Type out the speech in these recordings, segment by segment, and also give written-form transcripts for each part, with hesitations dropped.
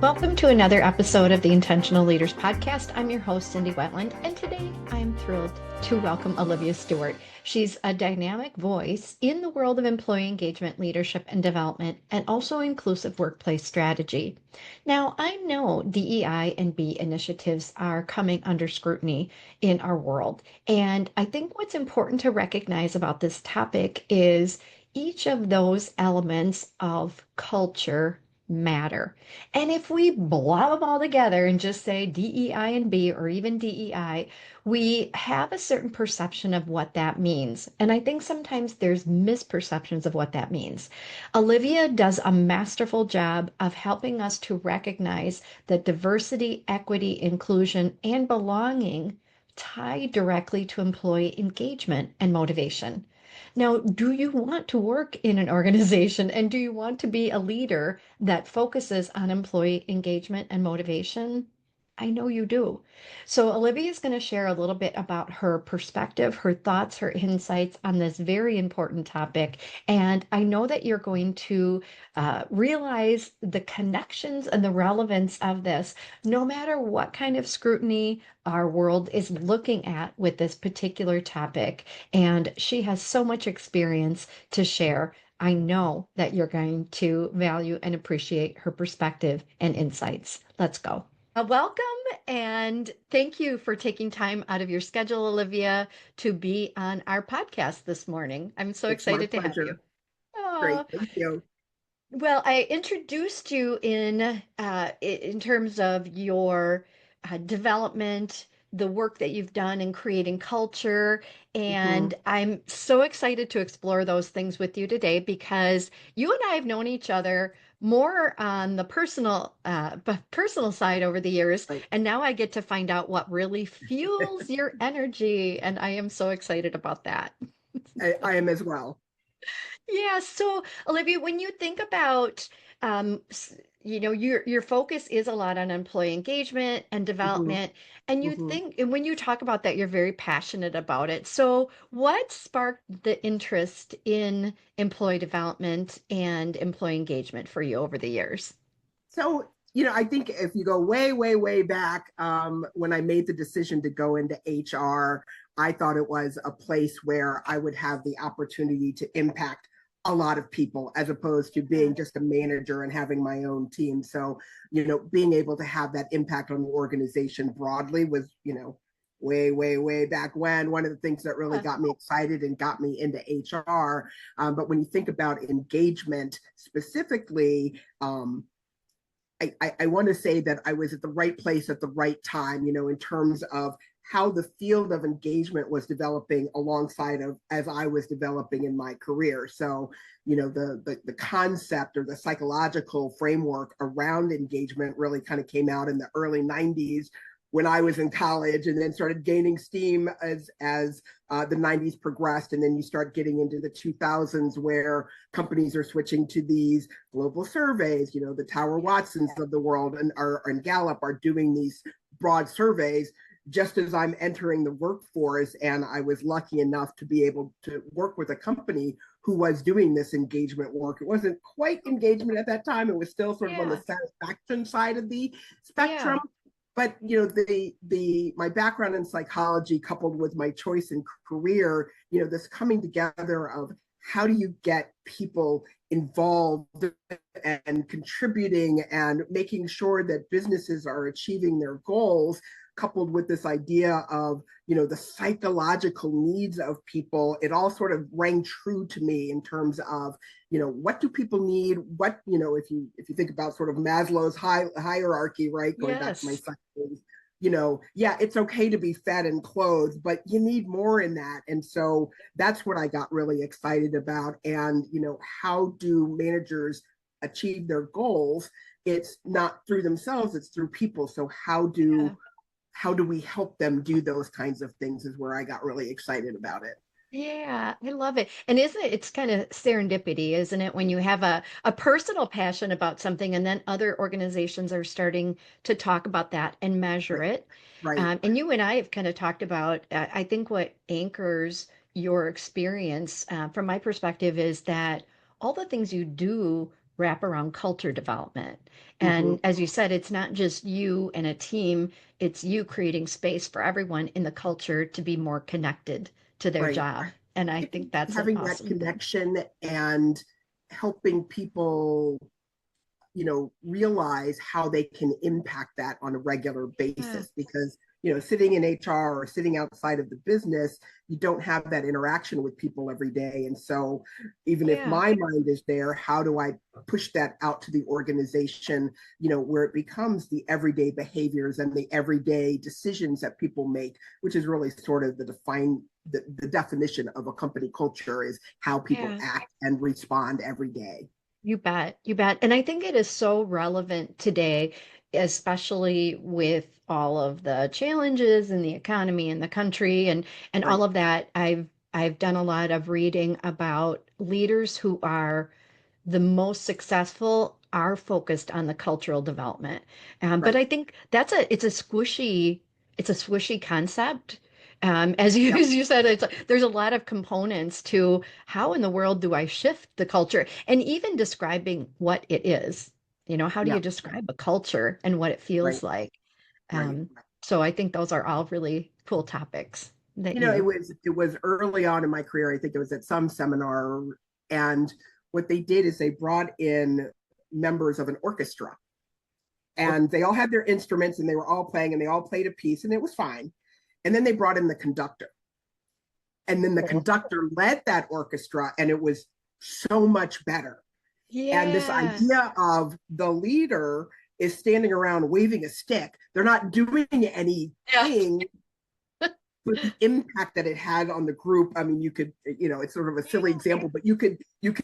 Welcome to another episode of the Intentional Leaders Podcast. I'm your host, Cindy Wetland, and today I'm thrilled to welcome Olivia Stewart. She's a dynamic voice in the world of employee engagement, leadership, and development, and also inclusive workplace strategy. Now, I know DEI and B initiatives are coming under scrutiny in our world, and I think what's important to recognize about this topic is each of those elements of culture matter. And if we blob them all together and just say DEI and B or even DEI, we have a certain perception of what that means. And I think sometimes there's misperceptions of what that means. Olivia does a masterful job of helping us to recognize that diversity, equity, inclusion, and belonging tie directly to employee engagement and motivation. Now, do you want to work in an organization and do you want to be a leader that focuses on employee engagement and motivation? I know you do. So, Olivia is going to share a little bit about her perspective, her thoughts, her insights on this very important topic. And I know that you're going to realize the connections and the relevance of this, no matter what kind of scrutiny our world is looking at with this particular topic. And she has so much experience to share. I know that you're going to value and appreciate her perspective and insights. Let's go. Welcome and thank you for taking time out of your schedule, Olivia, to be on our podcast this morning. I'm so It's my excited to have you. pleasure. Great. Oh, Thank you. well, I introduced you in terms of your development, the work that you've done in creating culture, hmm and I'm so excited to explore those things with you today because you and I have known each other more on the personal side over the years, Right. and now I get to find out what really fuels your energy, and I am so excited about that. I am as well. Yeah, so Olivia, when you think about, your focus is a lot on employee engagement and hmm development, and you hmm think, and when you talk about that, you're very passionate about it. So, what sparked the interest in employee development and employee engagement for you over the years? So, I think if you go way, way, way back, when I made the decision to go into HR, I thought it was a place where I would have the opportunity to impact a lot of people as opposed to Yeah. being just a manager and having my own team. So, being able to have that impact on the organization broadly was, way, way, way back when one of the things that really Yeah. got me excited and got me into HR. But when you think about engagement specifically, I want to say that I was at the right place at the right time, in terms of how the field of engagement was developing alongside of as I was developing in my career. So, the concept or the psychological framework around engagement really kind of came out in the early 90s when I was in college, and then started gaining steam as the 90s progressed, and then you start getting into the 2000s where companies are switching to these global surveys. The Tower Watsons of the world and Gallup are doing these broad surveys just as I'm entering the workforce. And I was lucky enough to be able to work with a company who was doing this engagement work. It wasn't quite engagement at that time. It was still sort of on the Yeah. satisfaction side of the spectrum. Yeah. But the my background in psychology coupled with my choice in career, this coming together of how do you get people involved and contributing and making sure that businesses are achieving their goals, coupled with this idea of the psychological needs of people. It all sort of rang true to me in terms of what do people need, what if you think about sort of Maslow's hierarchy, right, going back to my Yes. science, yeah, it's okay to be fed and clothed, but you need more in that. And so that's what I got really excited about. And how do managers achieve their goals? It's not through themselves, it's through people. So Yeah. how do we help them do those kinds of things is where I got really excited about it. Yeah, I love it. And isn't it, it's kind of serendipity, isn't it? When you have a personal passion about something and then other organizations are starting to talk about that and measure Right, it. right, And you and I have kind of talked about, I think what anchors your experience, from my perspective, is that all the things you do wrap around culture development. Hmm. And as you said, it's not just you and a team, it's you creating space for everyone in the culture to be more connected to their Right. job. And I I think think that's an having that awesome thing. connection and helping people, realize how they can impact that on a regular Yeah. basis. Because, sitting in HR or sitting outside of the business, you don't have that interaction with people every day. And so, even if Yeah. my mind is there, how do I push that out to the organization, where it becomes the everyday behaviors and the everyday decisions that people make, which is really sort of the definition of a company culture is how people Yeah. act and respond every day. You bet. You bet. And I think it is so relevant today, especially with all of the challenges in the economy and the country and Right. all of that. I've done a lot of reading about leaders who are the most successful are focused on the cultural development. But Right. I think it's a squishy concept. As you Yep. as you said, there's a lot of components to how in the world do I shift the culture, and even describing what it is. How do you Yeah. describe a culture and what it feels Right. like? Right. So I think those are all really cool topics that It you, was early on in my career. I think it was at some seminar, and what they did is they brought in members of an orchestra, and they all had their instruments and they were all playing and they all played a piece and it was fine. And then they brought in the conductor, and then the conductor led that orchestra, and it was so much better. And this yeah, idea of the leader is standing around waving a stick, they're not doing yeah, anything, but the impact that it had on the group. I mean, you could, it's sort of a silly example, but you could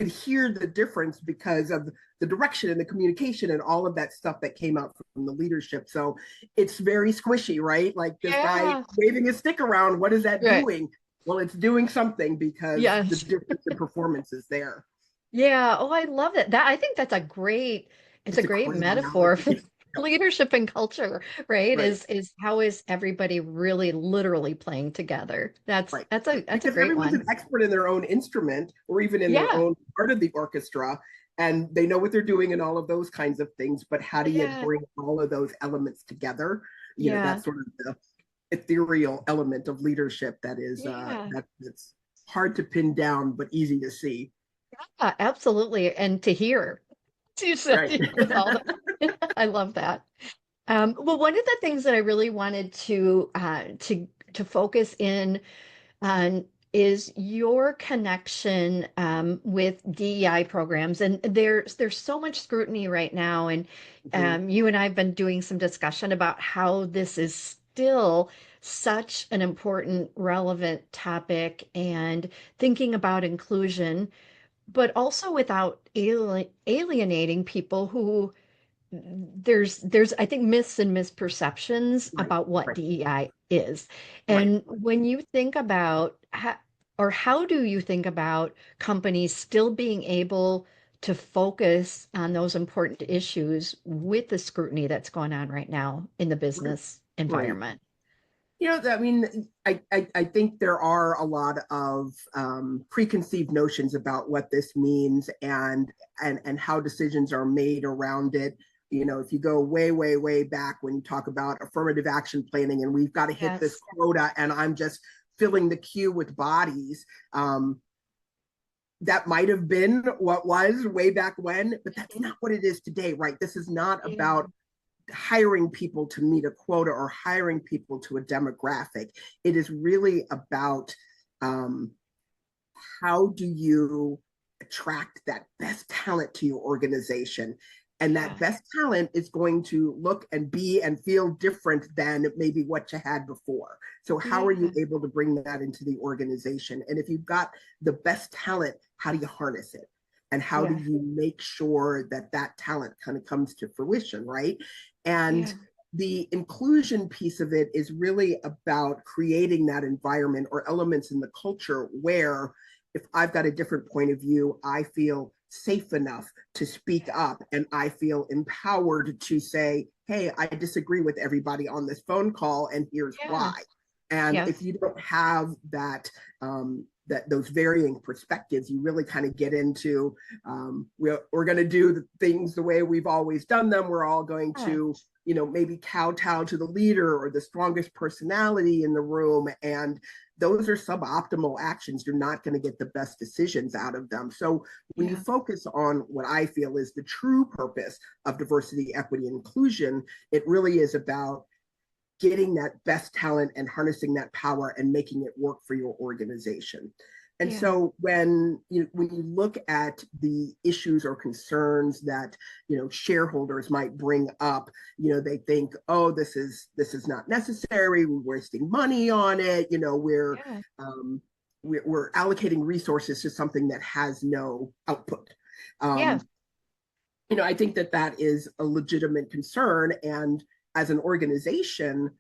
hear the difference because of the direction and the communication and all of that stuff that came out from the leadership. So it's very squishy, right? Like this guy yeah, waving his stick around, what is that right, doing? Well, it's doing something because the yes. difference in performance is there. Yeah. Oh, I love it. That I think it's a It's a great great metaphor for analogy. leadership and culture, right? Right. Is how is everybody really literally playing together? That's Right. that's a that's a Because great everyone's one. an expert in their own instrument or even in their Yeah. own part of the orchestra, and they know what they're doing and all of those kinds of things. But how do you Yeah. bring all of those elements together? Yeah. That's sort of the ethereal element of leadership Yeah. that's hard to pin down but easy to see. Absolutely. And to hear, as you said, Right. with all the, I love that. Well, one of the things that I really wanted to focus in is your connection with DEI programs. And there's so much scrutiny right now. And Mhm. you and I have been doing some discussion about how this is still such an important, relevant topic and thinking about inclusion, but also without alienating people who there's I think myths and misperceptions Right. about what Right. DEI is. Right. And when you think about or how do you think about companies still being able to focus on those important issues with the scrutiny that's going on right now in the Right. business Right. environment? I mean, I think there are a lot of preconceived notions about what this means and how decisions are made around it. If you go way, way, way back when you talk about affirmative action planning and we've got to hit this Yes. quota and I'm just filling the queue with bodies, that might have been what was way back when, but that's not what it is today, right? This is not Yeah. about hiring people to meet a quota or hiring people to a demographic. It is really about um, how do you attract that best talent to your organization. And that Yeah. best talent is going to look and be and feel different than maybe what you had before. So, how are you Yeah. able to bring that into the organization? And if you've got the best talent, how do you harness it? And how do Yeah. you make sure that that talent kind of comes to fruition, right? And Yeah. the inclusion piece of it is really about creating that environment or elements in the culture where if I've got a different point of view, I feel safe enough to speak up and I feel empowered to say, hey, I disagree with everybody on this phone call and here's Yeah. why. And if Yes. you don't have that that those varying perspectives, you really kind of get into we're going to do the things the way we've always done them. We're all going Yeah. to, maybe kowtow to the leader or the strongest personality in the room. And those are suboptimal actions. You're not going to get the best decisions out of them. So when you Yeah. focus on what I feel is the true purpose of diversity, equity, and inclusion, it really is about getting that best talent and harnessing that power and making it work for your organization. And Yeah. so when you look at the issues or concerns that shareholders might bring up, they think, oh, this is not necessary. We're wasting money on it. Yeah. We're allocating resources to something that has no output. Yeah. Um, I think that is a legitimate concern. And as an organization,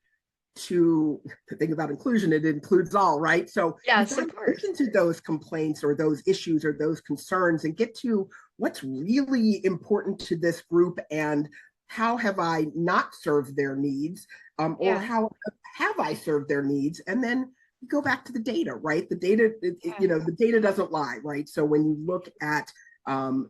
to think about inclusion, it includes all, right? So you've Yes, got of to course. listen to those complaints or those issues or those concerns and get to what's really important to this group and how have I not served their needs, or Yeah. how have I served their needs? And then you go back to the data, right? The data, Yeah. the data doesn't lie, right? So when you look at um,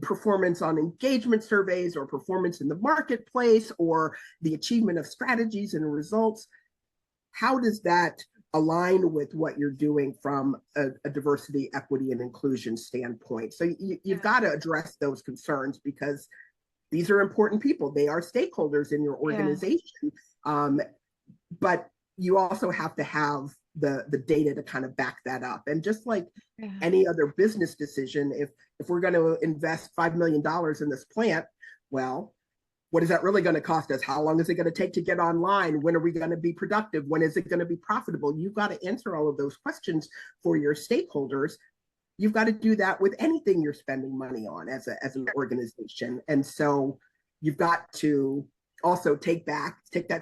performance on engagement surveys or performance in the marketplace or the achievement of strategies and results, how does that align with what you're doing from a diversity, equity, and inclusion standpoint? So you've Yeah. got to address those concerns because these are important people. They are stakeholders in your Yeah. organization. Um, but you also have to have the data to kind of back that up. And just like Yeah. any other business decision, if we're going to invest $5 million in this plant, well, what is that really going to cost us? How long is it going to take to get online? When are we going to be productive? When is it going to be profitable? You've got to answer all of those questions for your stakeholders. You've got to do that with anything you're spending money on as an organization. And so you've got to also take that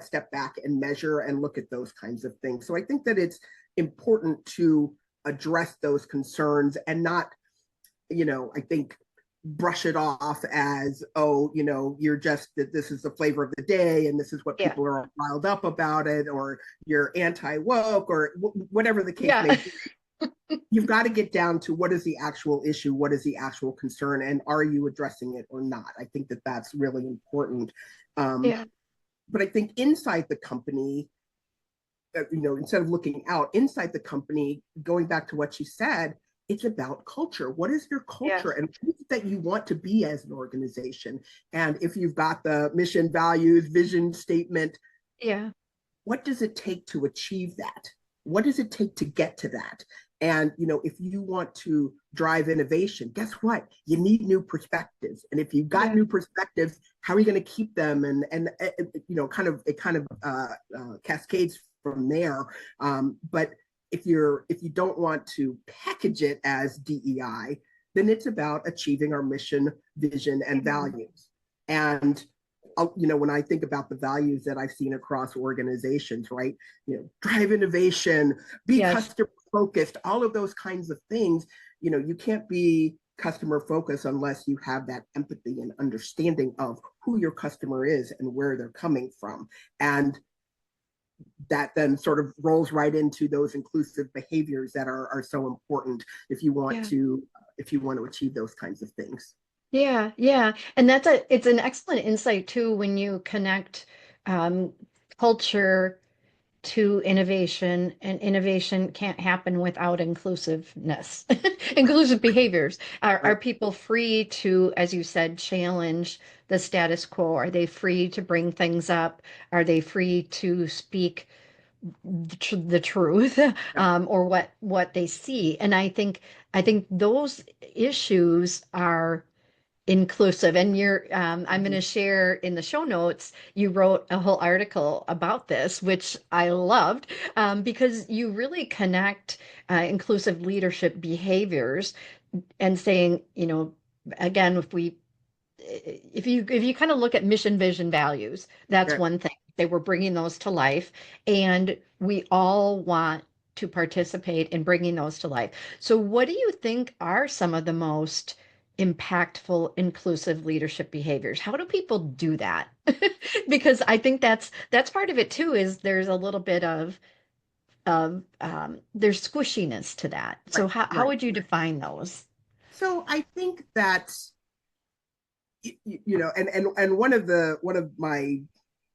step back and measure and look at those kinds of things. So I think that it's important to address those concerns and not, I think brush it off as, oh, you're just that this is the flavor of the day and this is what Yeah. people are riled up about it, or you're anti-woke or whatever the case Yeah. may be. You've got to get down to what is the actual issue, what is the actual concern, and are you addressing it or not? I think that that's really important. Um, Yeah. but I think inside the company, instead of looking out inside the company, going back to what you said, it's about culture. What is your culture Yes. and what is it that you want to be as an organization? And if you've got the mission, values, vision statement, Yeah. what does it take to achieve that? What does it take to get to that? And if you want to drive innovation, guess what? You need new perspectives. And if you've got Yeah. new perspectives, how are you going to keep them? And cascades from there. But if you don't want to package it as DEI, then it's about achieving our mission, vision, and Yeah. values. And when I think about the values that I've seen across organizations, right? Drive innovation, be Yes. customer focused, all of those kinds of things. You can't be customer focused unless you have that empathy and understanding of who your customer is and where they're coming from. And that then sort of rolls right into those inclusive behaviors that are so important if you want Yeah. to achieve those kinds of things. Yeah, yeah. And it's an excellent insight too when you connect um, culture to innovation, and innovation can't happen without inclusiveness. Inclusive behaviors. Are Right. people free to, as you said, challenge the status quo? Are they free to bring things up? Are they free to speak the truth, Yeah. or what they see? And I think those issues are inclusive. And I'm going Mm-hmm. to share in the show notes, you wrote a whole article about this, which I loved, because you really connect inclusive leadership behaviors and saying, again, if you kind of look at mission, vision, values, that's Yeah. one thing. They were bringing those to life, and we all want to participate in bringing those to life. So, what do you think are some of the most impactful inclusive leadership behaviors? How do people do that? Because I think that's part of it too, is there's a little bit of there's squishiness to that. So Right, how right. would you define those? So I think that and one of my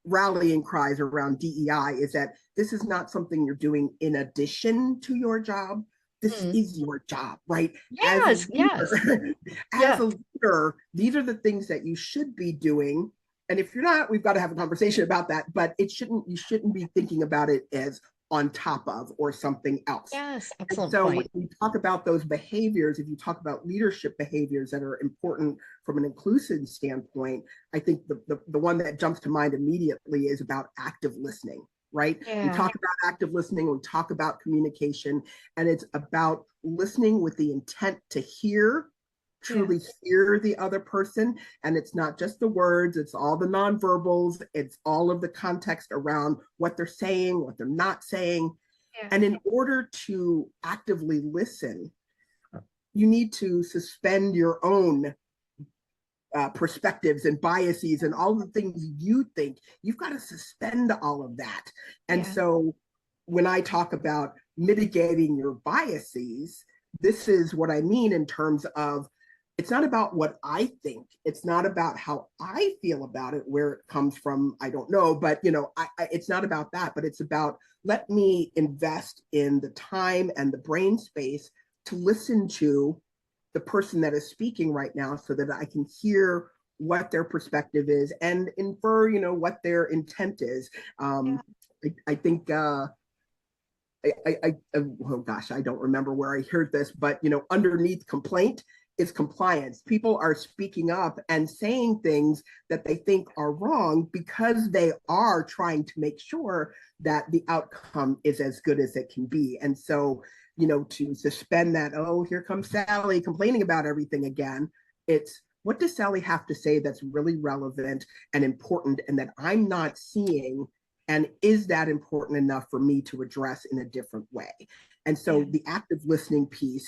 rallying cries around DEI is that this is not something you're doing in addition to your job. This Hmm. is your job, right? As a Yes, yes. leader, as Yeah. a leader, these are the things that you should be doing. And if you're not, we've got to have a conversation about that. But you shouldn't be thinking about it as on top of or something else. Yes, And excellent so when point. you talk about those behaviors, if you talk about leadership behaviors that are important from an inclusive standpoint, I think the one that jumps to mind immediately is about active listening, right? We Yeah. talk about active listening, we talk about communication, and it's about listening with the intent to hear, Yeah. truly hear the other person. And it's not just the words, it's all the nonverbals, it's all of the context around what they're saying, what they're not saying. Yeah. And in order to actively listen, you need to suspend your own perspectives and biases and all the things you think. You've got to suspend all of that. And Yeah. so when I talk about mitigating your biases, this is what I mean in terms of it's not about what I think. It's not about how I feel about it, where it comes from. I don't know, but it's not about that. But it's about let me invest in the time and the brain space to listen to the person that is speaking right now so that I can hear what their perspective is and infer, what their intent is. Yeah. I think oh gosh, I don't remember where I heard this, but underneath complaint is compliance. People are speaking up and saying things that they think are wrong because they are trying to make sure that the outcome is as good as it can be. And so, to suspend that, oh, here comes Sally complaining about everything again. It's what does Sally have to say that's really relevant and important and that I'm not seeing, and is that important enough for me to address in a different way? And Yeah. so the active listening piece,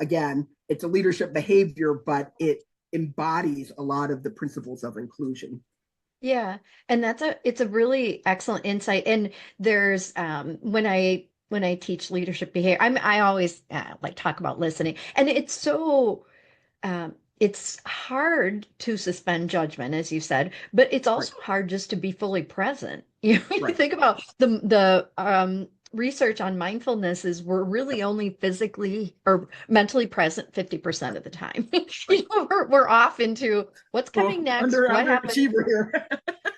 again, it's a leadership behavior, but it embodies a lot of the principles of inclusion. Yeah. And it's a really excellent insight. And there's when I teach leadership behavior, I always like talk about listening. And it's hard to suspend judgment, as you said, but it's Right, also hard just to be fully present. You right, think about the research on mindfulness is we're really yep, only physically or mentally present 50% of the time. right. We're off into what's Well, coming next, what happened. underachiever here.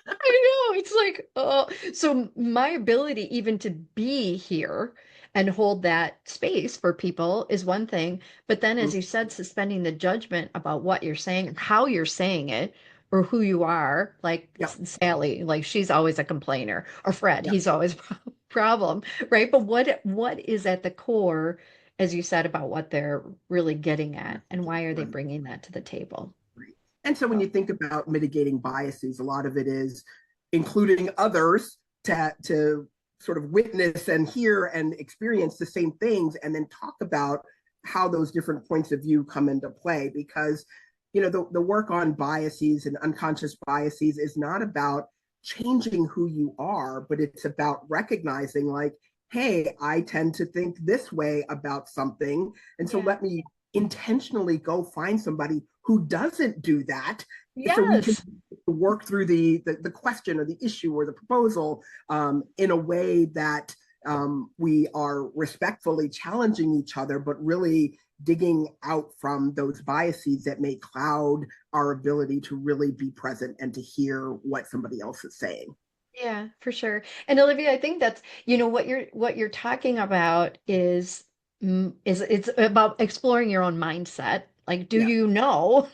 I know. It's like, oh, so my ability even to be here and hold that space for people is one thing. But then, as you said, suspending the judgment about what you're saying and how you're saying it or who you are, like Yep, Sally, like she's always a complainer, or Fred, yep, he's always a problem, right? But what is at the core, as you said, about what they're really getting at and why are they right. bringing that to the table? Right. And so when So, you think about mitigating biases, a lot of it is including others to sort of witness and hear and experience the same things and then talk about how those different points of view come into play. Because, the work on biases and unconscious biases is not about changing who you are, but it's about recognizing, like, hey, I tend to think this way about something. And so yeah. let me intentionally go find somebody who doesn't do that so we can Yes. work through the question or the issue or the proposal in a way that we are respectfully challenging each other, but really digging out from those biases that may cloud our ability to really be present and to hear what somebody else is saying. Yeah, for sure. And Olivia, I think that's, what you're talking about is it's about exploring your own mindset. Like, do Yeah, you know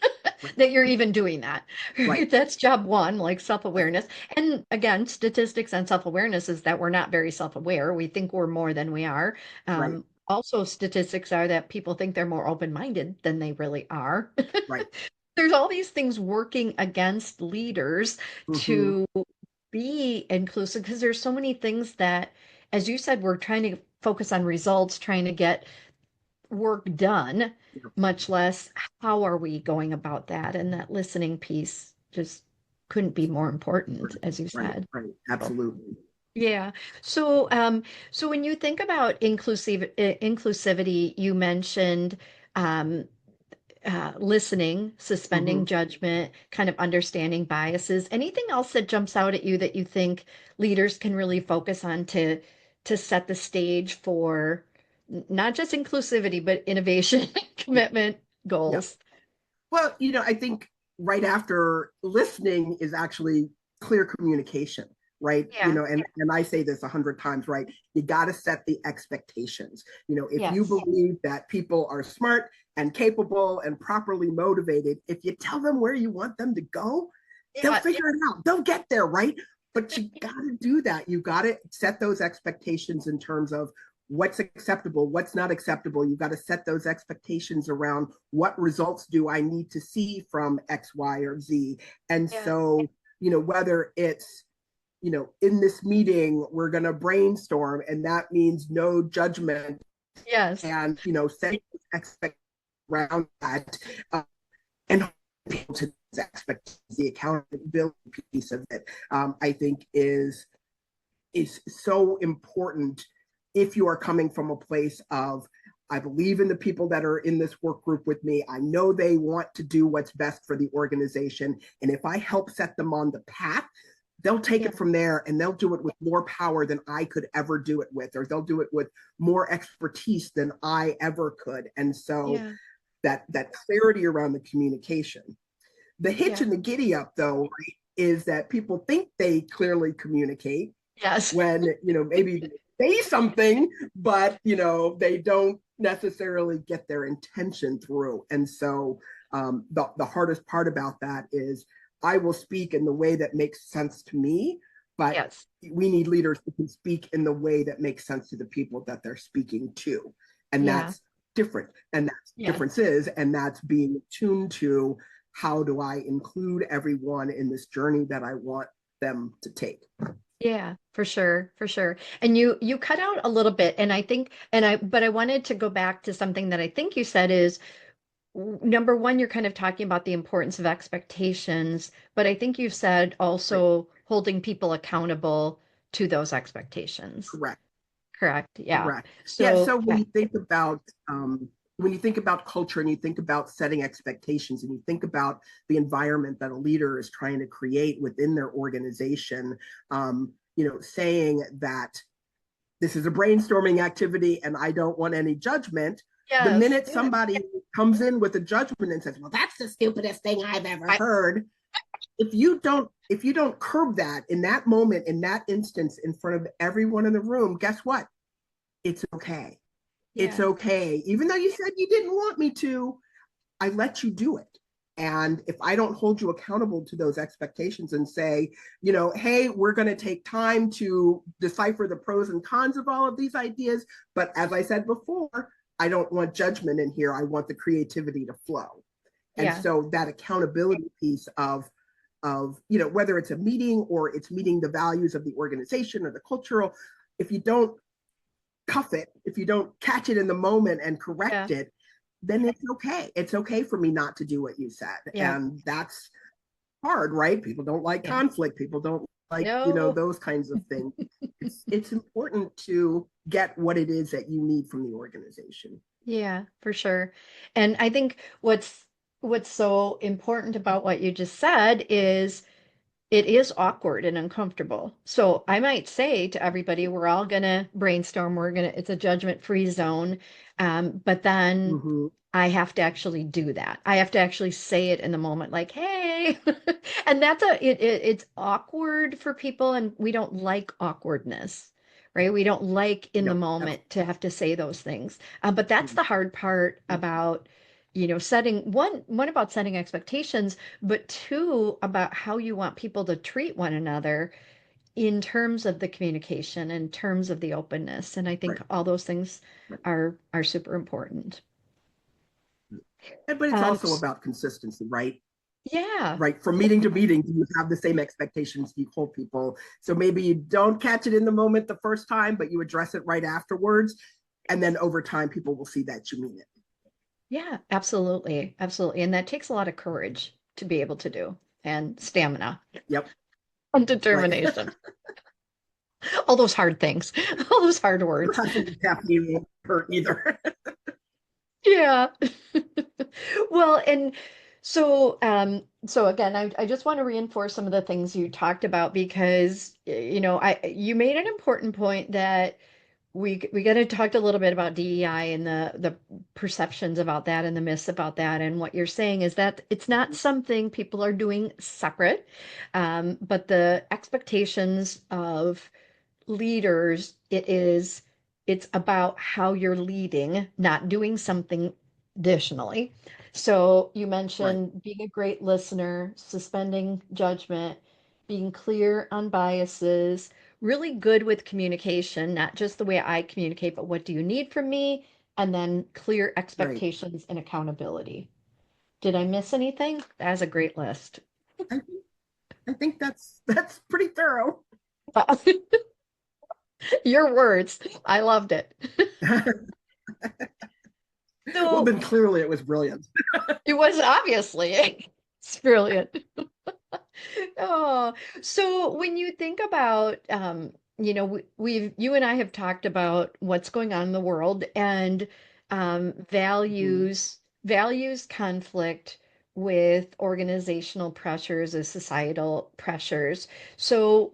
right, that you're even doing that? right, Right? That's job one, like right, self-awareness. And again, statistics on self-awareness is that we're not very self-aware. We think we're more than we are. right, Also, statistics are that people think they're more open-minded than they really are. right. There's all these things working against leaders Mm-hmm. to be inclusive because there's so many things that, as you said, we're trying to focus on results, trying to get work done, Yeah, much less how are we going about that. And that listening piece just couldn't be more important, right, as you right, said. right. So, Absolutely. Yeah. So when you think about inclusivity, you mentioned um, listening, suspending Hmm. judgment, kind of understanding biases. Anything else that jumps out at you that you think leaders can really focus on to set the stage for not just inclusivity, but innovation, commitment, Yeah. goals? Well, I think right after listening is actually clear communication, right? Yeah. And I say this 100 times, right? You got to set the expectations. If you Yes. believe that people are smart and capable and properly motivated, if you tell them where you want them to go, they'll Yeah. figure it out. They'll get there, right? But you got to do that. You got to set those expectations in terms of what's acceptable, what's not acceptable. You've got to set those expectations around what results do I need to see from X, Y, or Z. And Yeah. so, whether it's, in this meeting, we're going to brainstorm, and that means no judgment Yes. and, setting expectations around that. And people to expect the accountability piece of it, I think is so important if you are coming from a place of I believe in the people that are in this work group with me. I know they want to do what's best for the organization. And if I help set them on the path, they'll take Yeah. it from there and they'll do it with more power than I could ever do it with, or they'll do it with more expertise than I ever could. And so Yeah. that clarity around the communication. The hitch Yeah. and the giddy up, though, right, is that people think they clearly communicate Yes. when maybe they say something but they don't necessarily get their intention through. And so the hardest part about that is I will speak in the way that makes sense to me, but Yes. we need leaders who can speak in the way that makes sense to the people that they're speaking to. And Yeah. that's different, and that's Yes. differences, and that's being tuned to how do I include everyone in this journey that I want them to take. Yeah, for sure, for sure. And you cut out a little bit, and I think, and I, but I wanted to go back to something that I think you said is number one, you're kind of talking about the importance of expectations, but I think you said Right. also holding people accountable to those expectations. Correct. Correct? Yeah. Correct. Yeah. So, So when you think about culture and you think about setting expectations and you think about the environment that a leader is trying to create within their organization, saying that this is a brainstorming activity and I don't want any judgment. The yes. minute somebody comes in with a judgment and says, "Well, that's the stupidest thing I've ever I, heard," if you don't curb that in that moment, in that instance, in front of everyone in the room, guess what? It's okay. It's yeah. okay. Even though you said you didn't want me to, I let you do it. And if I don't hold you accountable to those expectations and say, hey, we're going to take time to decipher the pros and cons of all of these ideas. But as I said before, I don't want judgment in here. I want the creativity to flow. And Yeah. so that accountability piece of whether it's a meeting or it's meeting the values of the organization or the cultural, if you don't cuff it, if you don't catch it in the moment and Yeah. correct it, then it's okay. It's okay for me not to do what you said. Yeah. And that's hard, right? People don't like Yeah. conflict. People don't like, No. those kinds of things. It's important to get what it is that you need from the organization. Yeah, for sure. And I think what's so important about what you just said is it is awkward and uncomfortable. So I might say to everybody, we're all gonna brainstorm, it's a judgment-free zone. But then Mm-hmm. I have to actually do that. I have to actually say it in the moment, like, hey. And it's awkward for people, and we don't like awkwardness, right? We don't like in the Yep. moment to have to say those things. But that's the hard part Mm-hmm. about, setting one about setting expectations, but two about how you want people to treat one another in terms of the communication, in terms of the openness. And I think Right. all those things Right. are super important. But it's Um, also about consistency, right? yeah, Right, from meeting to meeting, you have the same expectations you hold people. So maybe you don't catch it in the moment the first time, but you address it right afterwards. And then over time, people will see that you mean it. yeah, absolutely, absolutely. And that takes a lot of courage to be able to do, and stamina Yep. and Right. determination. All those hard things, all those hard words. Classic caffeine won't hurt either. Yeah. Well, and so again, I just want to reinforce some of the things you talked about because you made an important point that we got to talk a little bit about DEI and the perceptions about that and the myths about that. And what you're saying is that it's not something people are doing separate, but the expectations of leaders, it's about how you're leading, not doing something additionally. So you Right. mentioned being a great listener, suspending judgment, being clear on biases, really good with communication, not just the way I communicate, but what do you need from me? And then clear Right. expectations and accountability. Did I miss anything? That's a great list. I think, I think that's pretty thorough. Your words. I loved it. Well, So then clearly it was brilliant. it was obviously it's brilliant. Oh, so when you think about, you and I have talked about what's going on in the world and Mhm. values conflict with organizational pressures or societal pressures. So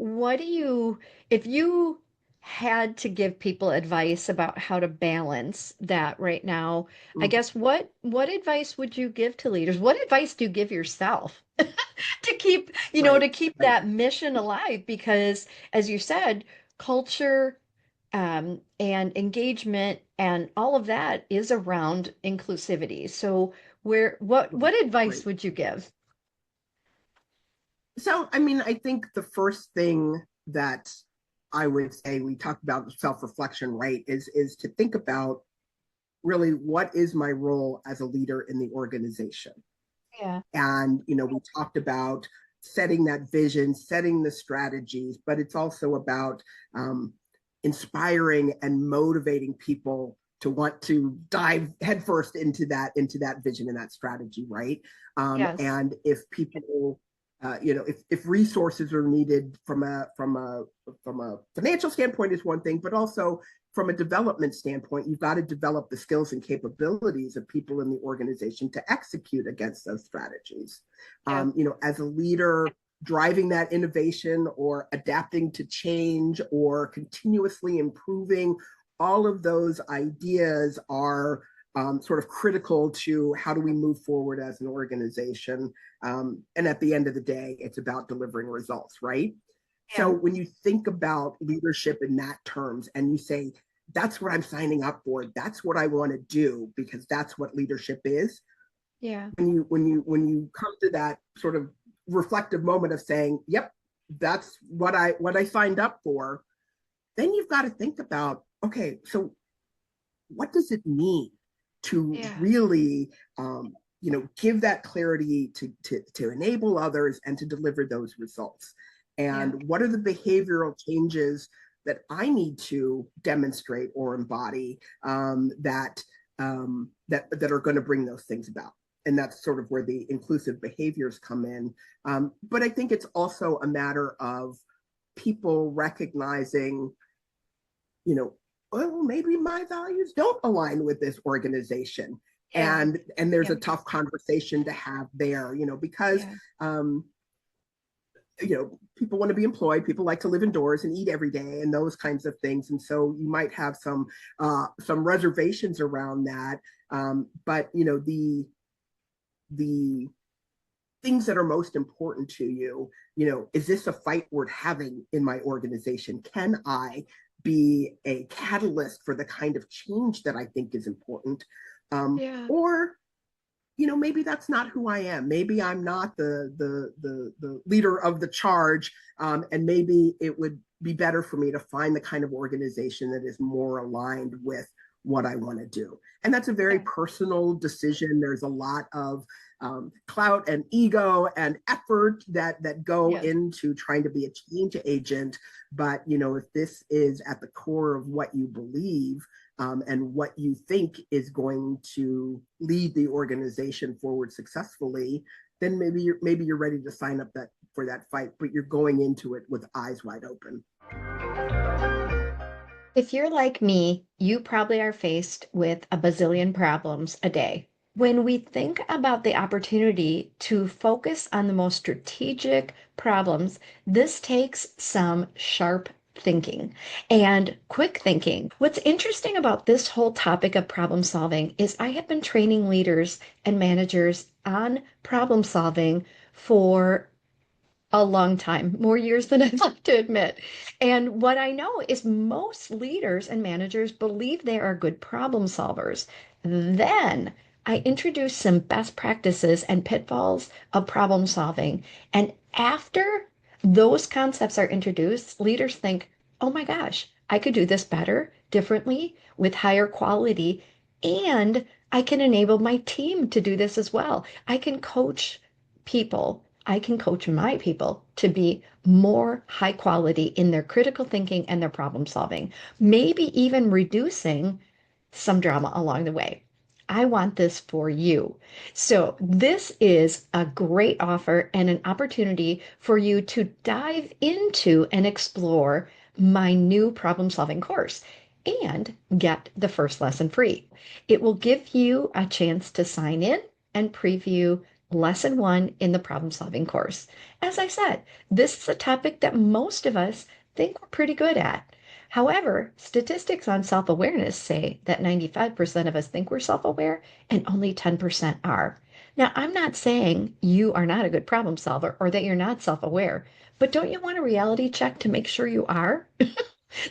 if you had to give people advice about how to balance that right now, I Mhm. guess what advice would you give to leaders? What advice do you give yourself? Right. To keep Right. that mission alive because as you said, culture and engagement and all of that is around inclusivity. So what advice Right. would you give? So, I mean, I think the first thing that I would say, we talked about self-reflection, right, is to think about really what is my role as a leader in the organization. Yeah. And, we talked about setting that vision, setting the strategies, but it's also about um, inspiring and motivating people to want to dive headfirst into that vision and that strategy, right? Yes. And if people, if resources are needed from a financial standpoint is one thing, but also from a development standpoint, you've got to develop the skills and capabilities of people in the organization to execute against those strategies. Yeah. As a leader, driving that innovation or adapting to change or continuously improving, all of those ideas are sort of critical to how do we move forward as an organization. And at the end of the day, it's about delivering results, right? So Yeah. when you think about leadership in that terms and you say, that's what I'm signing up for, that's what I want to do because that's what leadership is. Yeah. When you come to that sort of reflective moment of saying, yep, that's what I signed up for, then you've got to think about, okay, so what does it mean to Yeah. really give that clarity to enable others and to deliver those results, Yeah. and what are the behavioral changes that I need to demonstrate or embody that are going to bring those things about. And that's sort of where the inclusive behaviors come in. But I think it's also a matter of people recognizing, you know, well, maybe my values don't align with this organization. Yeah. And there's Yeah. a tough conversation to have there, because Yeah. um, people want to be employed, people like to live indoors and eat every day and those kinds of things. And so you might have some reservations around that. But the things that are most important to you, is this a fight worth having in my organization? Can I be a catalyst for the kind of change that I think is important? Yeah. Or maybe that's not who I am. Maybe I'm not the leader of the charge, and maybe it would be better for me to find the kind of organization that is more aligned with what I want to do. And that's a very Yeah. personal decision. There's a lot of clout and ego and effort that go Yes. into trying to be a change agent. But if this is at the core of what you believe, and what you think is going to lead the organization forward successfully, then maybe you're ready to sign up for that fight, but you're going into it with eyes wide open. If you're like me, you probably are faced with a bazillion problems a day. When we think about the opportunity to focus on the most strategic problems, this takes some sharp thinking and quick thinking. What's interesting about this whole topic of problem solving is I have been training leaders and managers on problem solving for a long time, more years than I'd like to admit. And what I know is most leaders and managers believe they are good problem solvers. Then I introduce some best practices and pitfalls of problem solving. And after those concepts are introduced, leaders think, oh my gosh, I could do this better, differently, with higher quality, and I can enable my team to do this as well. I can coach my people to be more high quality in their critical thinking and their problem solving, maybe even reducing some drama along the way. I want this for you. So, this is a great offer and an opportunity for you to dive into and explore my new problem solving course and get the first lesson free. It will give you a chance to sign in and preview lesson one in the problem solving course. As I said, this is a topic that most of us think we're pretty good at. However, statistics on self awareness say that 95% of us think we're self aware and only 10% are. Now, I'm not saying you are not a good problem solver or that you're not self aware, but don't you want a reality check to make sure you are?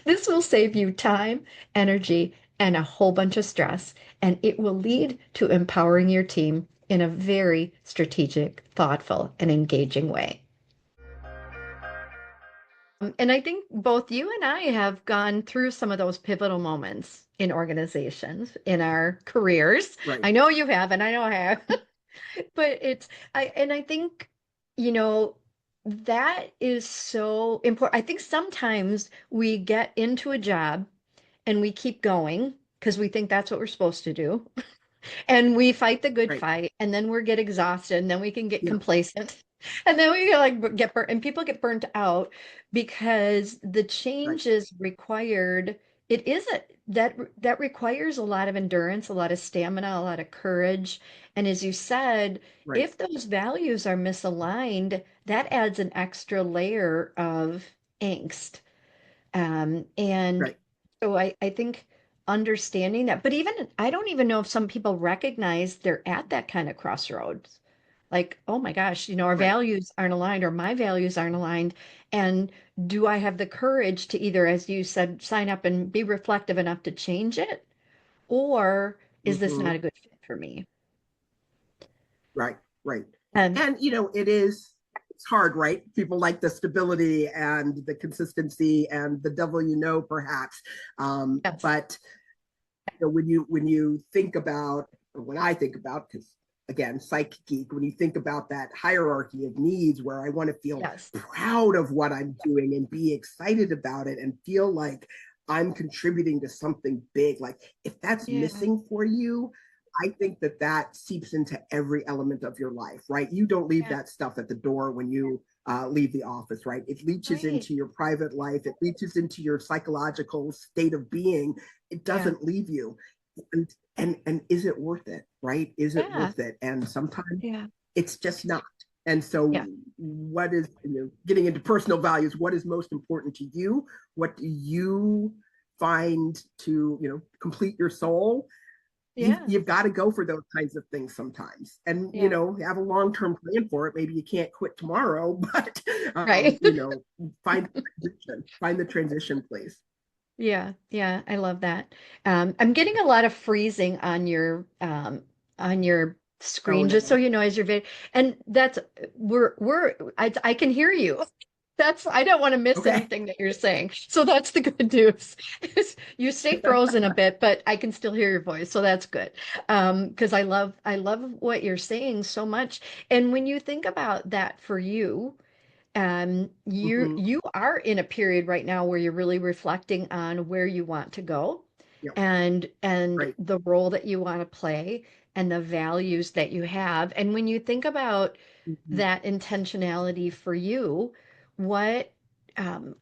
This will save you time, energy, and a whole bunch of stress, and it will lead to empowering your team in a very strategic, thoughtful, and engaging way. And I think both you and I have gone through some of those pivotal moments in organizations in our careers. Right. I know you have, and I know I have. But I think, you know, that is so important. I think sometimes we get into a job and we keep going because we think that's what we're supposed to do. And we fight the good Right. fight, and then we get exhausted, and then we can get Yeah. complacent. And then we like get burnt, and people get burnt out because the Right. change is required. It is a that requires a lot of endurance, a lot of stamina, a lot of courage. And as you said, Right. if those values are misaligned, that adds an extra layer of angst. And Right. so I think understanding that, but even I don't even know if some people recognize they're at that kind of crossroads. Like, oh my gosh, our Right. values aren't aligned or my values aren't aligned. And do I have the courage to either, as you said, sign up and be reflective enough to change it? Or is this Mm-hmm. not a good fit for me? Right. Right. And And it's hard, right? People like the stability and the consistency and the devil perhaps. yes, But when you think about, or when I think about, because again, psych geek, when you think about that hierarchy of needs where I want to feel yes, proud of what I'm doing and be excited about it and feel like I'm contributing to something big, like if that's yeah, missing for you, I think that seeps into every element of your life, right? You don't leave yeah, that stuff at the door when you leave the office, right? It leaches right, into your private life, it leaches into your psychological state of being. It yeah, doesn't leave you. And is it worth it, right? Is it yeah, worth it? And sometimes yeah, it's just not. And so, yeah, what is, getting into personal values, what is most important to you? What do you find to, complete your soul? yeah, You've got to go for those kinds of things sometimes, and yeah, have a long-term plan for it. Maybe you can't quit tomorrow, but right. find the transition, please. Yeah, yeah, I love that. I'm getting a lot of freezing on your Oh screen, just so no. you know, as your video, and that's I can hear you. That's I don't want to miss Okay. anything that you're saying. So that's the good news. Is you stay frozen a bit, but I can still hear your voice, so that's good. Because I love what you're saying so much. And when you think about that for you, you Mm-hmm. you are in a period right now where you're really reflecting on where you want to go Yep. and Right. the role that you want to play and the values that you have. And when you think about Mm-hmm. that intentionality for you, what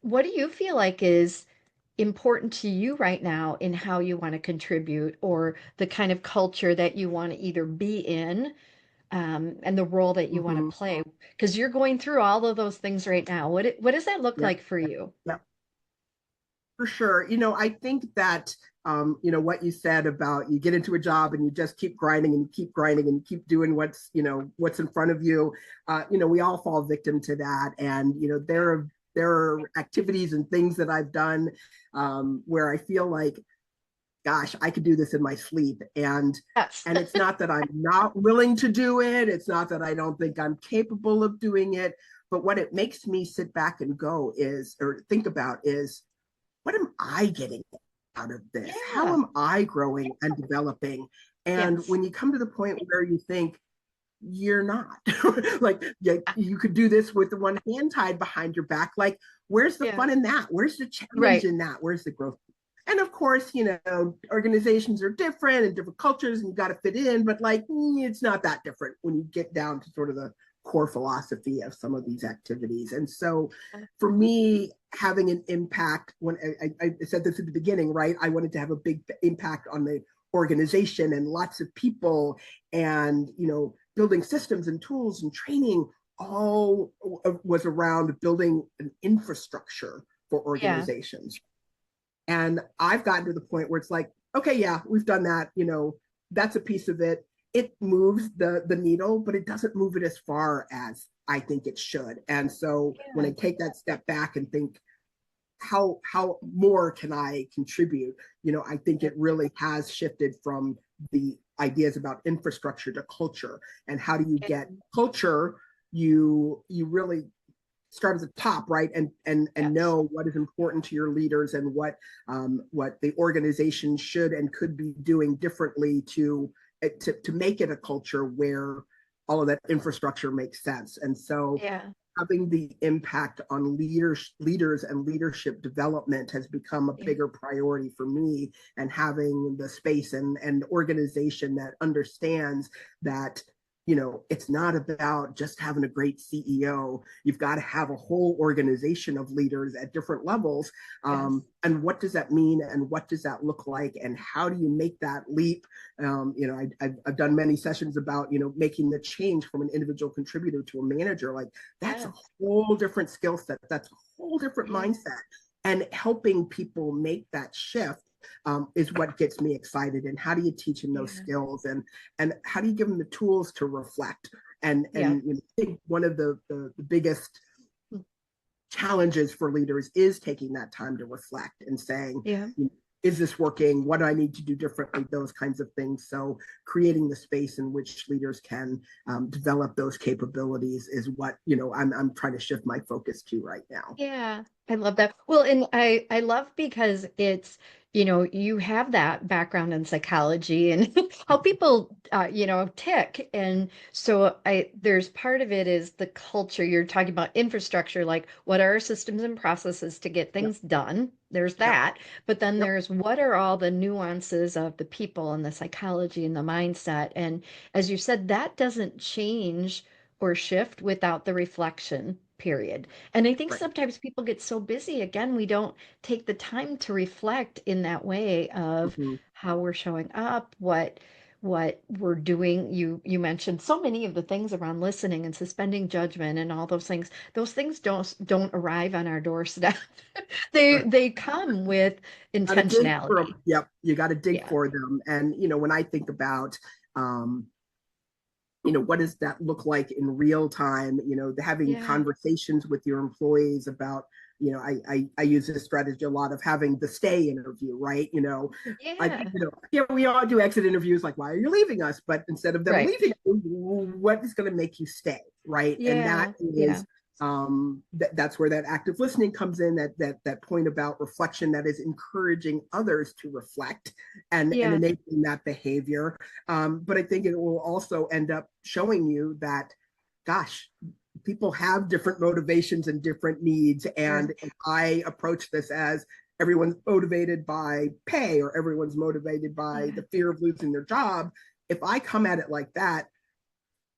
what do you feel like is important to you right now in how you want to contribute or the kind of culture that you want to either be in, and the role that you want to Hmm. play? Because you're going through all of those things right now. What does that look Yeah, like for you? yeah, for sure. I think that what you said about you get into a job and you just keep grinding and you keep grinding and you keep doing what's in front of you. We all fall victim to that. And there are activities and things that I've done where I feel like, gosh, I could do this in my sleep. Yes. And it's not that I'm not willing to do it. It's not that I don't think I'm capable of doing it. But what it makes me sit back and go is, or think about is, what am I getting out of this? How Yeah. am I growing and developing? And Yes. when you come to the point where you think you're not, like, yeah, you could do this with the one hand tied behind your back, like, where's the Yeah. fun in that? Where's the challenge Right. in that? Where's the growth? And of course, organizations are different and different cultures and you got to fit in, but like, it's not that different when you get down to sort of the core philosophy of some of these activities. And so for me, having an impact, when I said this at the beginning, right? I wanted to have a big impact on the organization and lots of people, and building systems and tools and training, all was around building an infrastructure for Yeah. organizations. And I've gotten to the point where it's like, okay, yeah, we've done that. That's a piece of it. It moves the needle, but it doesn't move it as far as I think it should. And so when I Yeah. take that step back and think, how more can I contribute? I think Yeah. it really has shifted from the ideas about infrastructure to culture. And how do you get culture? You really start at the top, right? And Yes. know what is important to your leaders and what the organization should and could be doing differently to make it a culture where all of that infrastructure makes sense. And so Yeah. having the impact on leaders and leadership development has become a Yeah. bigger priority for me, and having the space and organization that understands that it's not about just having a great CEO. You've got to have a whole organization of leaders at different levels. Yes. And what does that mean? And what does that look like? And how do you make that leap? I've done many sessions about, making the change from an individual contributor to a manager. Like, that's a Yes. whole different skill set. That's a whole different Yeah. mindset. And helping people make that shift is what gets me excited. And how do you teach them those Yeah. skills, and how do you give them the tools to reflect? And Yeah. I think one of the biggest challenges for leaders is taking that time to reflect and saying, Yeah. is this working? What do I need to do differently? Those kinds of things. So creating the space in which leaders can develop those capabilities is what I'm trying to shift my focus to right now. Yeah, I love that. Well, and I love because it's, you have that background in psychology and how people tick. And so there's part of it is the culture. You're talking about infrastructure, like what are our systems and processes to get Yep. things done? There's Yep. that. But then Yep. there's what are all the nuances of the people and the psychology and the mindset. And as you said, that doesn't change or shift without the reflection period. And I think Right. sometimes people get so busy, again, we don't take the time to reflect in that way of Mm-hmm. how we're showing up, what we're doing. You mentioned so many of the things around listening and suspending judgment and all those things. Those things don't arrive on our doorstep. They Right. they come with Got to dig for intentionality. them. Yep. You got to dig Yeah. for them. And when I think about um, what does that look like in real time, having Yeah. conversations with your employees about, I use this strategy a lot of having the stay interview, right? Yeah. Yeah, we all do exit interviews, like, why are you leaving us? But instead of them Right. leaving, what is going to make you stay, right? And that Yeah. Yeah. is that's where that active listening comes in, that point about reflection, that is encouraging others to reflect and Yeah. enabling that behavior. But I think it will also end up showing you that, gosh, people have different motivations and different needs. Sure. And if I approach this as everyone's motivated by pay, or everyone's motivated by Yeah. the fear of losing their job, if I come at it like that,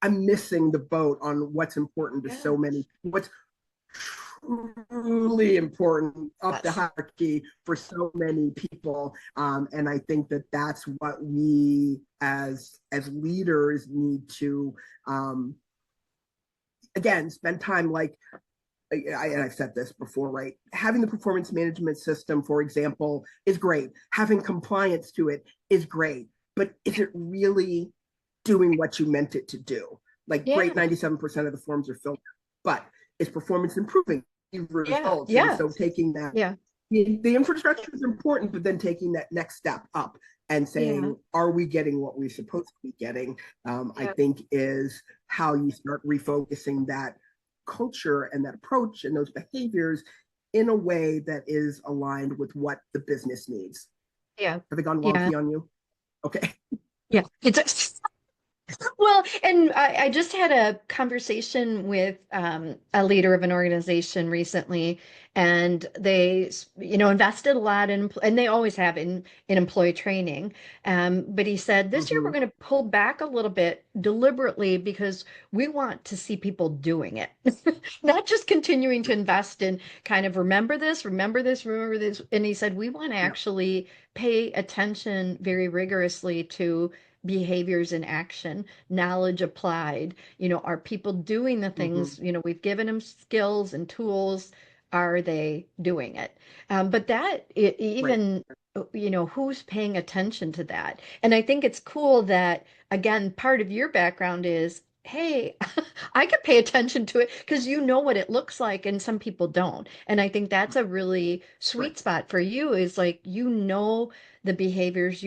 I'm missing the boat on what's important to Yeah. so many, what's truly important up the Yes. hierarchy for so many people. And I think that that's what we as leaders need to again spend time like and I've said this before, right? Having the performance management system, for example, is great. Having compliance to it is great. But is it really doing what you meant it to do? Like, great, Yeah. 97% of the forms are filled out, but is performance improving Yeah. results? And Yeah. so taking that, Yeah. the infrastructure is important, but then taking that next step up and Yeah. saying, are we getting what we're supposed to be getting? I Yeah. think is how you start refocusing that culture and that approach and those behaviors in a way that is aligned with what the business needs. Yeah. Have I gone Yeah. wonky on you? Okay. Yeah. It's well, and I just had a conversation with a leader of an organization recently, and they, invested a lot in, and they always have in employee training. But he said this year we're Mm-hmm. going to pull back a little bit deliberately because we want to see people doing it, not just continuing to invest in kind of remember this, remember this, remember this. And he said we want to Yeah. actually pay attention very rigorously to behaviors in action, knowledge applied. Are people doing the Mm-hmm. things, we've given them skills and tools? Are they doing it? But that Right. even, who's paying attention to that? And I think it's cool that, again, part of your background is, hey, I could pay attention to it because you know what it looks like, and some people don't. And I think that's a really Right. sweet spot for you is like, the behaviors,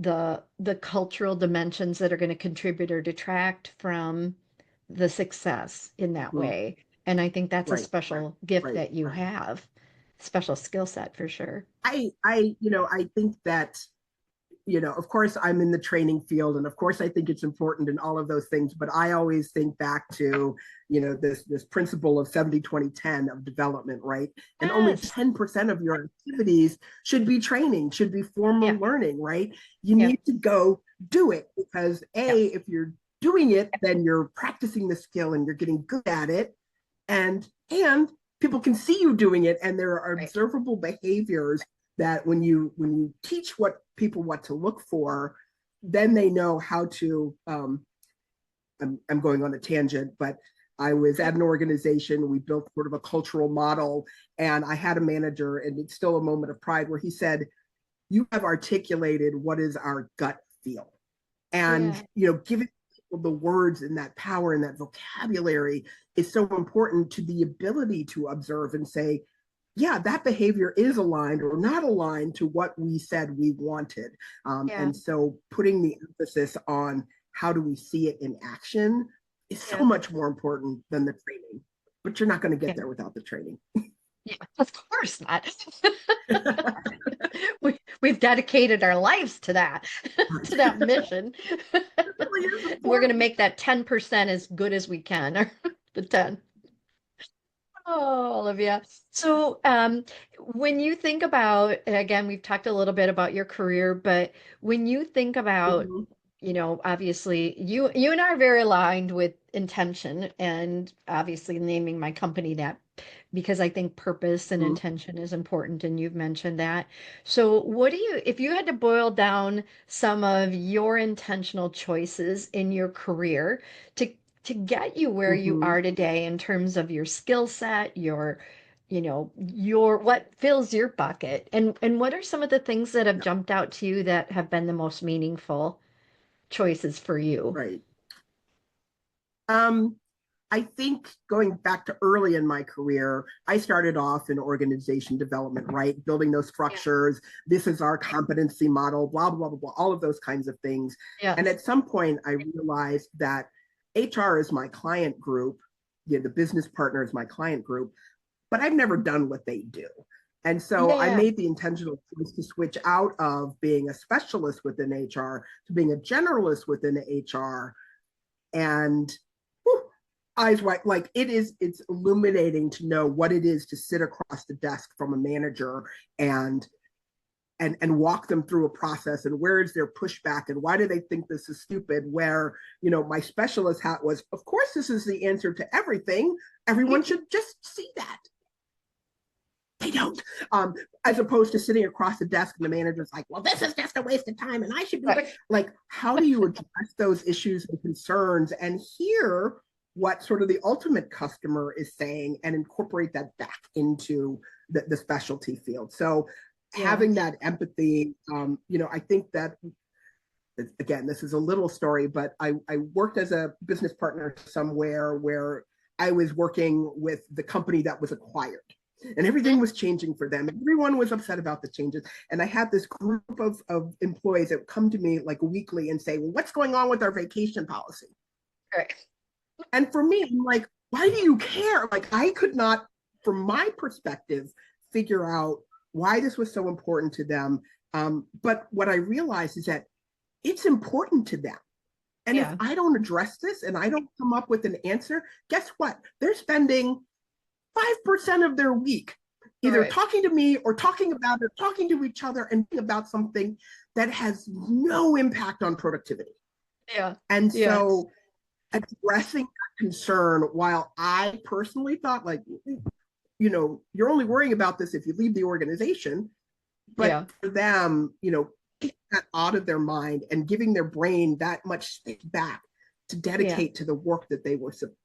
the cultural dimensions that are going to contribute or detract from the success in that Mm-hmm. way. And I think that's a Right. special gift Right. that you have, special skill set for sure. I think that of course, I'm in the training field, and of course, I think it's important in all of those things. But I always think back to, this principle of 70-20-10 of development, right? And only Yes. 10% of your activities should be training, should be formal Yeah. learning, right? You Yeah. need to go do it because Yeah. if you're doing it, then you're practicing the skill and you're getting good at it, and people can see you doing it, and there are Right. observable behaviors that when you teach what to look for, then they know how to. I'm going on a tangent, but I was Yeah. at an organization. We built sort of a cultural model, and I had a manager, and it's still a moment of pride where he said, "You have articulated what is our gut feel, and Yeah. giving people the words and that power and that vocabulary is so important to the ability to observe and say, yeah, that behavior is aligned or not aligned to what we said we wanted." Yeah. And so putting the emphasis on how do we see it in action is so Yeah. much more important than the training. But you're not going to Yeah. get there without the training. Yeah. Of course not. We've dedicated our lives to that, to It that mission. really is We're going to important. make that 10% as good as we can, or the 10. Oh, Olivia. So, when you think about, and again, we've talked a little bit about your career, but when you think about, Mm-hmm. obviously you and I are very aligned with intention and obviously naming my company that because I think purpose and Mm-hmm. intention is important, and you've mentioned that. So, if you had to boil down some of your intentional choices in your career to get you where you Mm-hmm. are today in terms of your skill set, your what fills your bucket, and what are some of the things that have Yeah, jumped out to you that have been the most meaningful choices for you? right. Um, I think going back to early in my career, I started off in organization development, right? Building those Yeah. structures. This is our competency model, blah, blah, blah, blah, all of those kinds of things. And Yes. at some point, I realized that HR is my client group, the business partner is my client group, but I've never done what they do. And so I Yeah. made the intentional choice to switch out of being a specialist within HR to being a generalist within HR. And whew, eyes wide, like it's illuminating to know what it is to sit across the desk from a manager and and walk them through a process, and where is their pushback and why do they think this is stupid, where my specialist hat was, of course this is the answer to everything, everyone should just see that. They don't. As opposed to sitting across the desk and the manager's like, well, this is just a waste of time and I should be like, how do you address those issues and concerns and hear what sort of the ultimate customer is saying and incorporate that back into the specialty field? So having that empathy, I think that, again, this is a little story, but I worked as a business partner somewhere where I was working with the company that was acquired. And everything was changing for them. Everyone was upset about the changes. And I had this group of employees that would come to me like weekly and say, well, what's going on with our vacation policy? Right. And for me, I'm like, why do you care? Like, I could not, from my perspective, figure out why this was so important to them. But what I realized is that it's important to them. And if I don't address this and I don't come up with an answer, guess what? They're spending 5% of their week either talking to me or talking about it, talking to each other and about something that has no impact on productivity. And so addressing that concern, while I personally thought, like, you're only worrying about this if you leave the organization, but for them, getting that out of their mind and giving their brain that much space back to dedicate to the work that they were supposed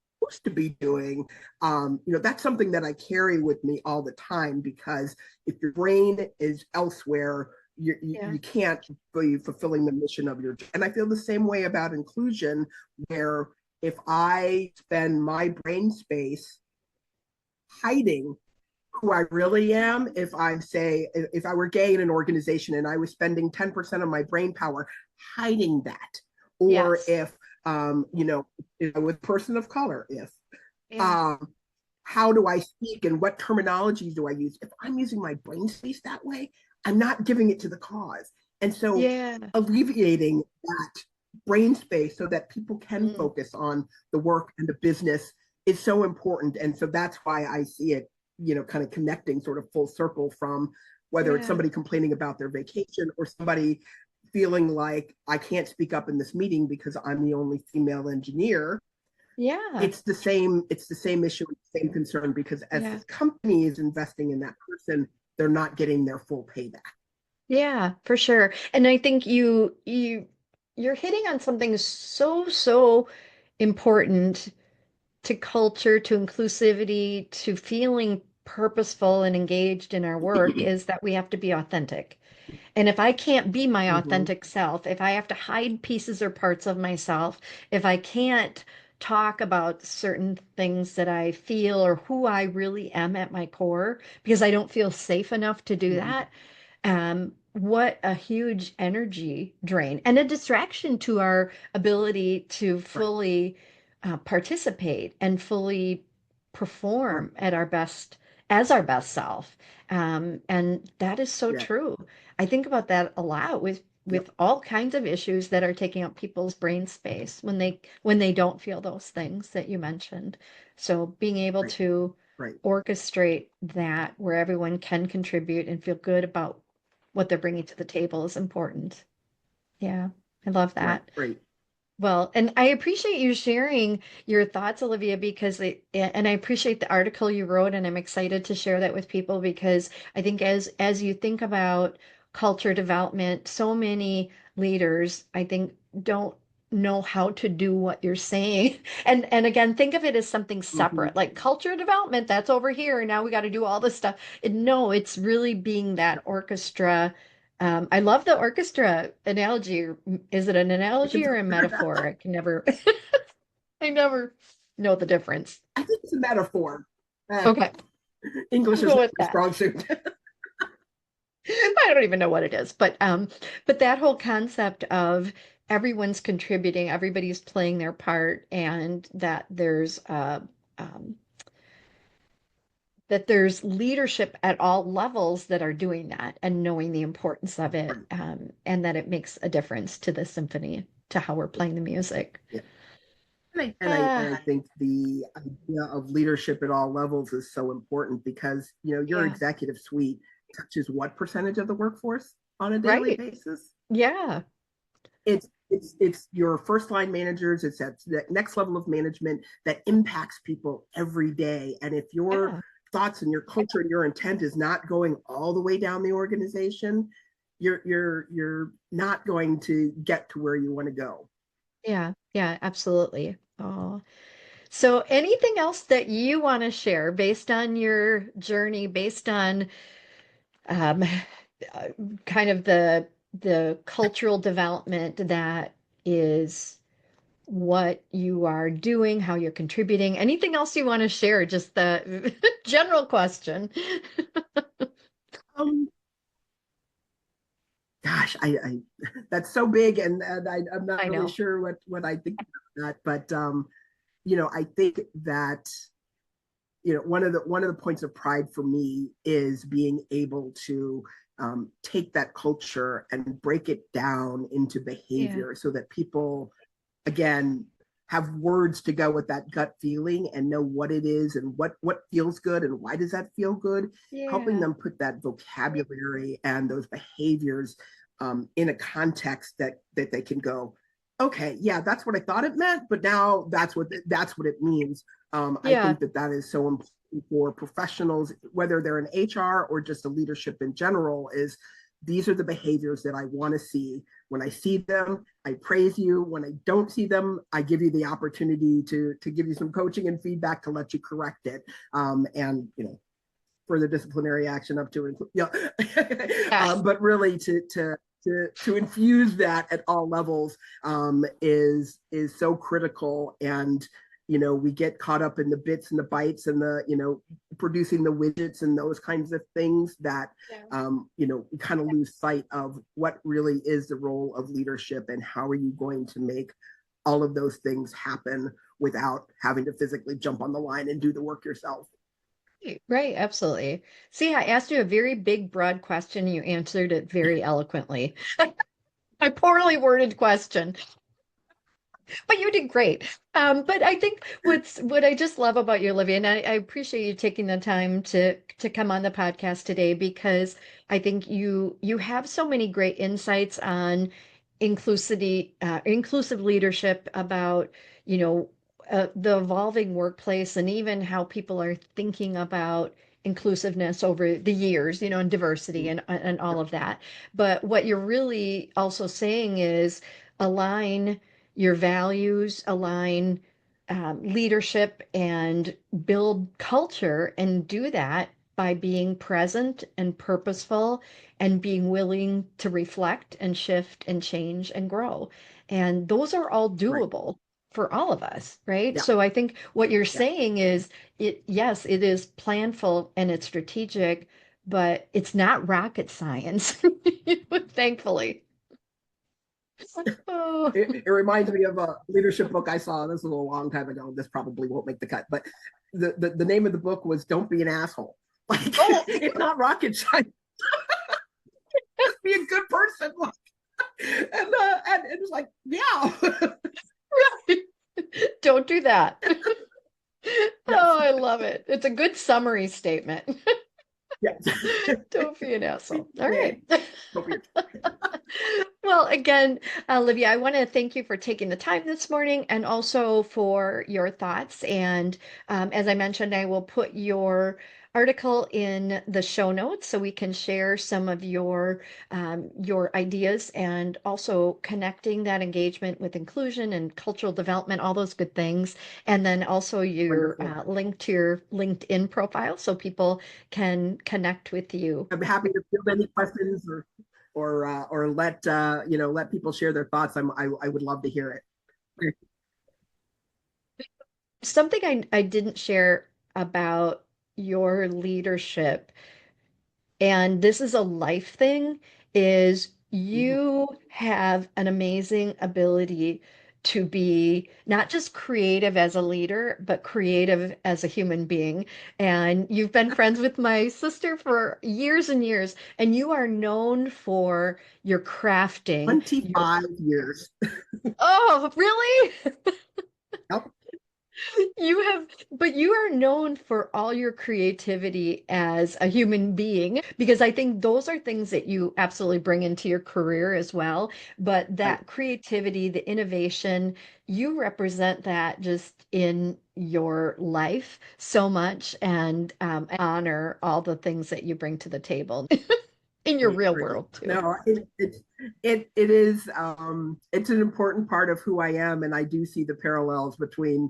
to be doing, that's something that I carry with me all the time, because if your brain is elsewhere, you can't be fulfilling the mission of your. And I feel the same way about inclusion, where if I spend my brain space hiding who I really am, if I were gay in an organization and I was spending 10% of my brain power hiding that, or if with person of color, how do I speak and what terminologies do I use? If I'm using my brain space that way, I'm not giving it to the cause. And so alleviating that brain space so that people can focus on the work and the business is so important. And so that's why I see it, kind of connecting sort of full circle from whether it's somebody complaining about their vacation or somebody feeling like I can't speak up in this meeting because I'm the only female engineer. It's the same issue, the same concern, because as the company is investing in that person, they're not getting their full payback. Yeah, for sure. And I think you're hitting on something so important to culture, to inclusivity, to feeling purposeful and engaged in our work, is that we have to be authentic. And if I can't be my authentic self, if I have to hide pieces or parts of myself, if I can't talk about certain things that I feel or who I really am at my core, because I don't feel safe enough to do that, what a huge energy drain and a distraction to our ability to fully participate and fully perform at our best, as our best self. And that is so true. I think about that a lot with all kinds of issues that are taking up people's brain space when they don't feel those things that you mentioned. So being able to orchestrate that where everyone can contribute and feel good about what they're bringing to the table is important. Yeah, I love that. Well, and I appreciate you sharing your thoughts, Olivia, because and I appreciate the article you wrote, and I'm excited to share that with people, because I think as you think about culture development, so many leaders, I think, don't know how to do what you're saying. And again, think of it as something separate, like culture development, that's over here, and now we got to do all this stuff. And no, it's really being that orchestra. I love the orchestra analogy. Is it an analogy or a metaphor? I can never, I never know the difference. I think it's a metaphor. Okay. English is not a strong suit. I don't even know what it is, but that whole concept of everyone's contributing, everybody's playing their part, and um, that there's leadership at all levels that are doing that and knowing the importance of it, and that it makes a difference to the symphony, to how we're playing the music. And I think the idea of leadership at all levels is so important, because your executive suite touches what percentage of the workforce? on a daily Right. basis. Yeah. It's your first line managers, it's at the next level of management that impacts people every day. And if your Yeah. thoughts and your culture and your intent is not going all the way down the organization, you're not going to get to where you want to go. Yeah. Yeah, absolutely. Oh. So anything else that you want to share based on your journey, based on um, uh, kind of the cultural development that is what you are doing, how you're contributing. Anything else you want to share? Just the general question. Um, gosh, I that's so big, and I'm not I really know. sure what I think about that, but I think that one of the points of pride for me is being able to take that culture and break it down into Yeah. behavior so that people again have words to go with that gut feeling and know what it is and what feels good and why does that feel good, helping Yeah. them put that vocabulary and those behaviors in a context that they can go, okay, yeah, that's what I thought it meant, but now that's what it means. I Yeah. think that is so important for professionals, whether they're in HR or just a leadership in general, is these are the behaviors that I want to see. When I see them, I praise you. When I don't see them, I give you the opportunity to give you some coaching and feedback to let you correct it. And further disciplinary action up to yeah. Yes. But really to infuse that at all levels is so critical. And we get caught up in the bits and the bytes and the producing the widgets and those kinds of things that Yeah. we kind of lose sight of what really is the role of leadership and how are you going to make all of those things happen without having to physically jump on the line and do the work yourself. Right, right, absolutely. See, I asked you a very big, broad question. You answered it very eloquently. A poorly worded question. But you did great. But I think what I just love about you, Olivia, and I appreciate you taking the time to come on the podcast today because I think you have so many great insights on inclusive leadership about, you know, the evolving workplace and even how people are thinking about inclusiveness over the years, and diversity and all of that. But what you're really also saying is align your values, align leadership, and build culture, and do that by being present and purposeful and being willing to reflect and shift and change and grow. And those are all Right. doable for all of us, right? Yeah. So I think what you're Yeah. saying is yes, it is planful and it's strategic, but it's not rocket science, thankfully. Oh. It reminds me of a leadership book I saw. This was a long time ago. This probably won't make the cut, but the name of the book was "Don't Be an Asshole." Like Oh, it's not rocket science. Just be a good person. And it's like, yeah, right. Don't do that. yes, Oh, I love it. It's a good summary statement. yes. Don't be an asshole. All Yeah. right. Don't be. Well, again, Olivia, I want to thank you for taking the time this morning and also for your thoughts. And as I mentioned, I will put your article in the show notes so we can share some of your ideas and also connecting that engagement with inclusion and cultural development, all those good things. And then also your Wonderful. link to your LinkedIn profile so people can connect with you. I'm happy to field any questions or let people share their thoughts. I would love to hear it. Something I didn't share about your leadership, and this is a life thing, is Mhm. you have an amazing ability to be not just creative as a leader, but creative as a human being. And you've been friends with my sister for years and years, and you are known for your crafting, your 25 years. oh, really? Yep. But you are known for all your creativity as a human being, because I think those are things that you absolutely bring into your career as well. But Right. that creativity, the innovation, you represent that just in your life so much, and honor all the things that you bring to the table in your Great, real great. world too. No, it is it's an important part of who I am, and I do see the parallels between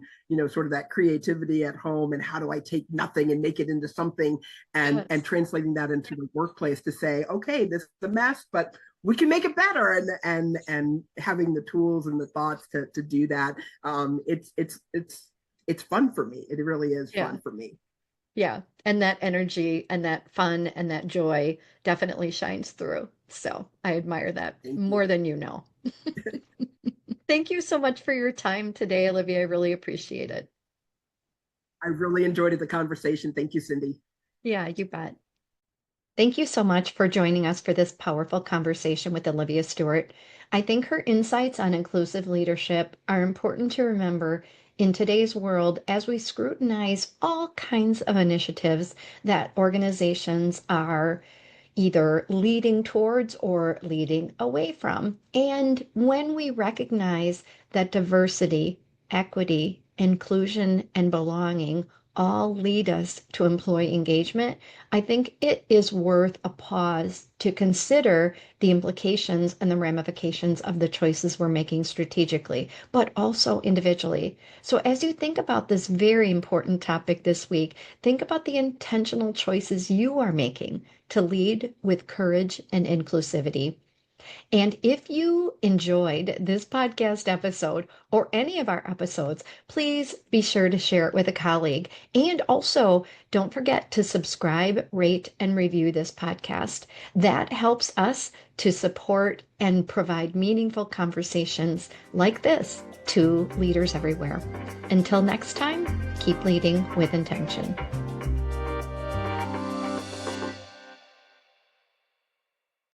sort of that creativity at home and how do I take nothing and make it into something, and Yes. translating that into the workplace to say, okay, this is a mess, but we can make it better, and having the tools and the thoughts to do that. It's fun for me. It really is Yeah. fun for me. Yeah. And that energy and that fun and that joy definitely shines through. So I admire that Thank you. more than you know. Thank you so much for your time today, Olivia. I really appreciate it. I really enjoyed the conversation. Thank you, Cindy. Yeah, you bet. Thank you so much for joining us for this powerful conversation with Olivia Stewart. I think her insights on inclusive leadership are important to remember in today's world as we scrutinize all kinds of initiatives that organizations are either leading towards or leading away from. And when we recognize that diversity, equity, inclusion, and belonging all lead us to employee engagement, I think it is worth a pause to consider the implications and the ramifications of the choices we're making strategically, but also individually. So, as you think about this very important topic this week, think about the intentional choices you are making to lead with courage and inclusivity. And if you enjoyed this podcast episode or any of our episodes, please be sure to share it with a colleague. And also, don't forget to subscribe, rate, and review this podcast. That helps us to support and provide meaningful conversations like this to leaders everywhere. Until next time, keep leading with intention.